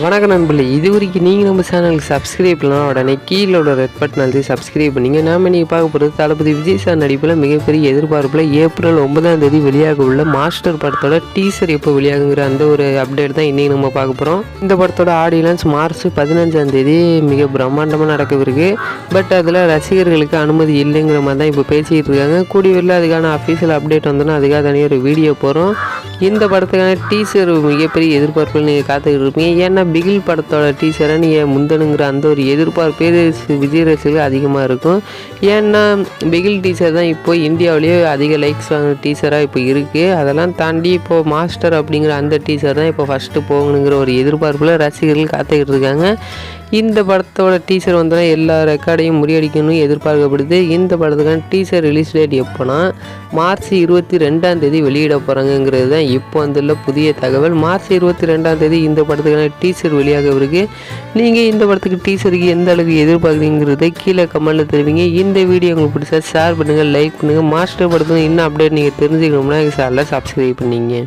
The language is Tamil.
வணக்கம் நண்பர்களே, இது வரைக்கும் நீங்கள் நம்ம சேனலுக்கு சப்ஸ்கிரைப் பண்ணலாம். உடனே கீழே உள்ள ரெட் பட்டன் அழுத்தி சப்ஸ்கிரைப் பண்ணிங்க. நாம் இன்றைக்கி பார்க்க போகிறது தளபதி விஜய் சார் நடிப்பில் மிகப்பெரிய எதிர்பார்ப்பில் ஏப்ரல் 9ஆம் தேதி வெளியாக உள்ள மாஸ்டர் படத்தோட டீசர் எப்போ வெளியாகுங்கிற அந்த ஒரு அப்டேட் தான் இன்றைக்கி நம்ம பார்க்க போகிறோம். இந்த படத்தோட ஆடியோ லான்ச் மார்ச் 15ஆம் தேதி மிக பிரம்மாண்டமாக நடக்கவிருக்கு. பட் அதில் ரசிகர்களுக்கு அனுமதி இல்லைங்கிற மாதிரி தான் இப்போ பேசிக்கிட்டு இருக்காங்க. கூடிய அதுக்கான அஃபீஷியல் அப்டேட் வந்தோன்னா அதுக்காக தனியாக ஒரு வீடியோ போகிறோம். இந்த படத்துக்கான டீசர் மிகப்பெரிய எதிர்பார்ப்பில் நீங்கள் காத்துக்கிட்டு இருப்பீங்க. ஏன்னா பிகில் படத்தோட டீசரை நீங்கள் முந்தனுங்கிற அந்த ஒரு எதிர்பார்ப்பே விஜய் ரசிகர்கள் அதிகமாக இருக்கும். ஏன்னா பிகில் டீசர் தான் இப்போ இந்தியாவிலேயே அதிக லைக்ஸ் வாங்கின டீசராக இப்போ இருக்குது. அதெல்லாம் தாண்டி இப்போது மாஸ்டர் அப்படிங்கிற அந்த டீசர் தான் இப்போ ஃபஸ்ட்டு போகணுங்கிற ஒரு எதிர்பார்ப்பில் ரசிகர்கள் காத்துக்கிட்டு இருக்காங்க. இந்த படத்தோட டீசர் வந்தோன்னா எல்லா ரெக்கார்டையும் முறியடிக்கணும்னு எதிர்பார்க்கப்படுது. இந்த படத்துக்கான டீசர் ரிலீஸ் டேட் எப்போனா மார்ச் 22ஆம் தேதி வெளியிட போகிறாங்கங்கிறது தான் இப்போ வந்துள்ள புதிய தகவல். மார்ச் 22ஆம் தேதி இந்த படத்துக்கான டீசர் வெளியாக இருக்கு. நீங்கள் இந்த படத்துக்கு டீசருக்கு எந்த அளவுக்கு எதிர்பார்க்குறீங்கிறத கீழே கமெண்ட்டில் தெரிவிங்க. இந்த வீடியோ உங்களுக்கு பிடிச்சா ஷேர் பண்ணுங்கள், லைக் பண்ணுங்கள். மாஸ்டர் படத்துக்கு இன்னும் அப்டேட் நீங்கள் தெரிஞ்சுக்கணும்னா எங்கள் சேனலை சப்ஸ்கிரைப் பண்ணிங்க.